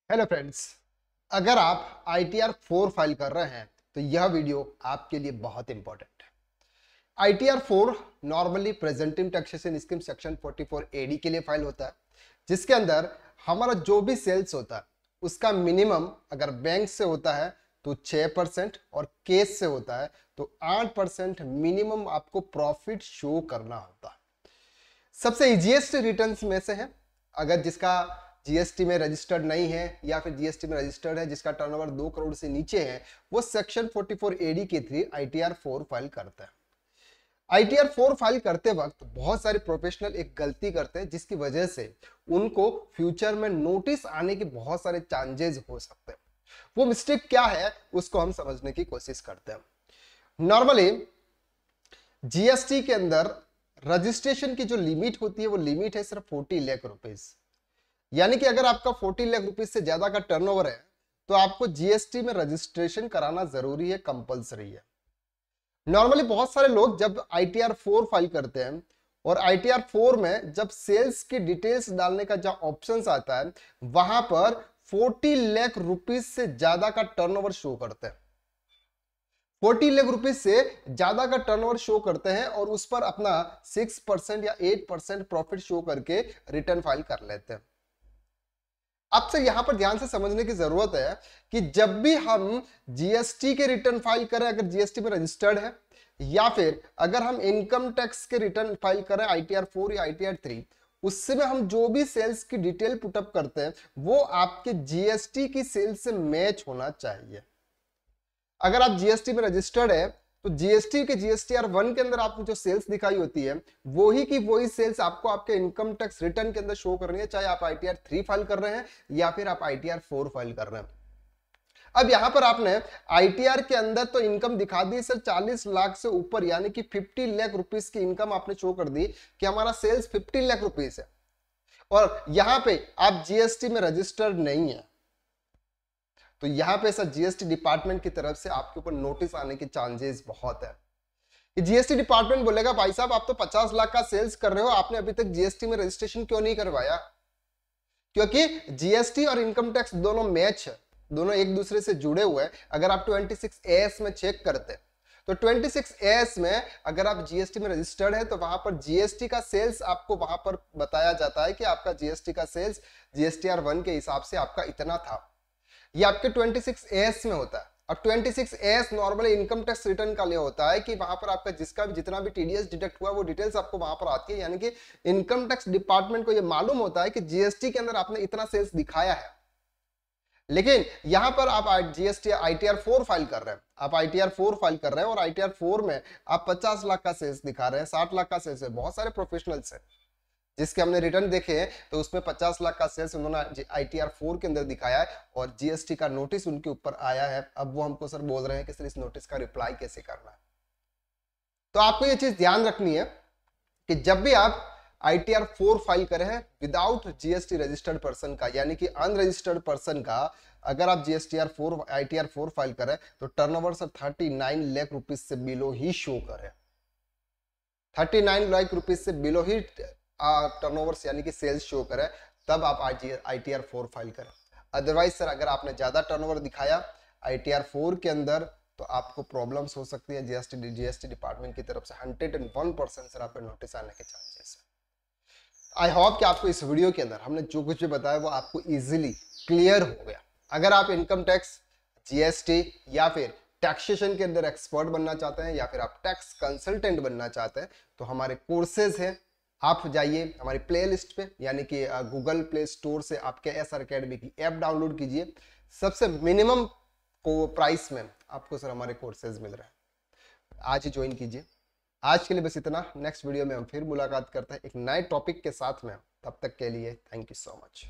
Hello friends. अगर आप ITR 4 file कर रहे हैं तो यह वीडियो आपके लिए बहुत इंपॉर्टेंट है। ITR 4 normally प्रेजेंटिव taxation scheme section 44 AD के लिए फाइल होता है, जिसके अंदर हमारा जो भी सेल्स होता है उसका मिनिमम अगर बैंक से होता है तो 6% और केस से होता है तो 8% मिनिमम आपको प्रॉफिट शो करना होता है। सबसे इजीएस्ट रिटर्न्स में से है। अगर जिसका जीएसटी में रजिस्टर्ड नहीं है या फिर जीएसटी में रजिस्टर्ड है, जिसका टर्नओवर 2 करोड़ से नीचे है, वो सेक्शन 44 AD के थ्रू ITR 4 फाइल करता है। ITR 4 फाइल करते वक्त बहुत सारे प्रोफेशनल एक गलती करते हैं, जिसकी वजह से उनको फ्यूचर में नोटिस आने के बहुत सारे चांसेस हो सकते हैं। वो मिस्टेक क्या है उसको हम समझने की कोशिश करते हैं। नॉर्मली जीएसटी के अंदर रजिस्ट्रेशन की जो लिमिट होती है वो लिमिट है सिर्फ 40 लाख रुपीज। यानी कि अगर आपका 40 लाख रुपीज से ज्यादा का टर्नओवर है तो आपको जीएसटी में रजिस्ट्रेशन कराना जरूरी है, कंपलसरी है। नॉर्मली बहुत सारे लोग जब ITR 4 फाइल करते हैं और ITR 4 में जब सेल्स की डिटेल्स डालने का जो ऑप्शन आता है वहां पर 40 लाख रुपीज से ज्यादा का टर्नओवर शो करते हैं। 40 लाख रुपीज से ज्यादा का टर्नओवर शो करते हैं और उस पर अपना 6% या 8% प्रॉफिट शो करके रिटर्न फाइल कर लेते हैं। आपसे यहां पर ध्यान से समझने की जरूरत है कि जब भी हम जीएसटी के रिटर्न फाइल करें, अगर जीएसटी में रजिस्टर्ड है, या फिर अगर हम इनकम टैक्स के रिटर्न फाइल करें ITR 4 या ITR 3, उससे में हम जो भी सेल्स की डिटेल पुटअप करते हैं वो आपके जीएसटी की सेल्स से मैच होना चाहिए। अगर आप जीएसटी में रजिस्टर्ड है तो जीएसटी के GSTR 1 के अंदर आपको जो सेल्स दिखाई होती है वही की वही सेल्स आपको आपके इनकम टैक्स रिटर्न के अंदर शो करनी है, चाहे आप ITR 3 फाइल कर रहे हैं या फिर आप ITR 4 फाइल कर रहे हैं। अब यहां पर आपने ITR के अंदर तो इनकम दिखा दी सर 40 लाख से ऊपर, यानी कि 50 लाख रुपीस की इनकम आपने शो कर दी कि हमारा सेल्स 50 लाख रुपीस है, और यहां पे आप जीएसटी में रजिस्टर्ड नहीं है, तो यहां पे सर जीएसटी डिपार्टमेंट की तरफ से आपके ऊपर नोटिस आने के चांसेस बहुत है। कि जीएसटी डिपार्टमेंट बोलेगा भाई साहब आप तो 50 लाख का सेल्स कर रहे हो, आपने अभी तक जीएसटी में रजिस्ट्रेशन क्यों नहीं करवाया? क्योंकि जीएसटी और इनकम टैक्स दोनों मैच है, दोनों एक दूसरे से जुड़े हुए हैं। अगर आप 26AS में चेक करते हैं तो 26AS में अगर आप जीएसटी में रजिस्टर्ड है तो वहां पर जीएसटी का सेल्स आपको वहां पर बताया जाता है कि आपका जीएसटी का सेल्स GSTR 1 के हिसाब से आपका इतना था। ये आपके 26AS में होता है। अब 26AS normally income tax return का लिए होता है कि वहां पर आपका जिसका भी जितना भी टीडीएस डिडक्ट हुआ वो डिटेल्स आपको वहां पर आती है, यानी कि इनकम टैक्स डिपार्टमेंट को ये मालूम होता है कि जीएसटी के अंदर आपने इतना सेल्स दिखाया है। लेकिन यहां पर आप जीएसटी ITR 4 फाइल कर रहे हैं, आप ITR 4 फाइल कर रहे हैं और ITR 4 में आप 50 लाख का सेल्स दिखा रहे हैं, 60 लाख का सेल्स है। बहुत सारे प्रोफेशनल्स हैं जिसके हमने रिटर्न देखे हैं तो उसमें 50 लाख का सेल्स उन्होंने ITR 4 के अंदर दिखाया है और जीएसटी का नोटिस उनके ऊपर आया है। अब वो हमको सर बोल रहे हैं कि सर इस नोटिस का रिप्लाई कैसे करना है। तो आपको ये चीज ध्यान रखनी है कि जब भी आप ITR 4 फाइल करें हैं विदाउट जीएसटी रजिस्टर्ड पर्सन का, यानी कि अनरजिस्टर्ड पर्सन का, अगर आप ITR 4 फाइल करें तो टर्नओवर सर 39 लाख रुपीज से बिलो ही शो करें। 39 लाख रुपीज से बिलो ही टर्नओवर्स यानी कि सेल्स शो करें, तब आप ITR 4 फाइल करें। अदरवाइज सर अगर आपने ज्यादा टर्नओवर दिखाया ITR 4 के अंदर तो आपको प्रॉब्लम्स हो सकती है जीएसटी डिपार्टमेंट की तरफ से। 101% सर आप पे नोटिस आने के चांसेस है। आई होप कि आपको इस वीडियो के अंदर हमने जो कुछ भी बताया वो आपको इजीली क्लियर हो गया। अगर आप इनकम टैक्स, जीएसटी या फिर टैक्सेशन के अंदर एक्सपर्ट बनना चाहते हैं या फिर आप टैक्स कंसल्टेंट बनना चाहते हैं तो हमारे कोर्सेज हैं, आप जाइए हमारी प्ले लिस्ट पे, यानी कि गूगल प्ले स्टोर से आपके SR अकेडमी की ऐप डाउनलोड कीजिए। सबसे मिनिमम को प्राइस में आपको सर हमारे कोर्सेज मिल रहे हैं, आज ही ज्वाइन कीजिए। आज के लिए बस इतना। नेक्स्ट वीडियो में हम फिर मुलाकात करते हैं एक नए टॉपिक के साथ में। तब तक के लिए थैंक यू सो मच।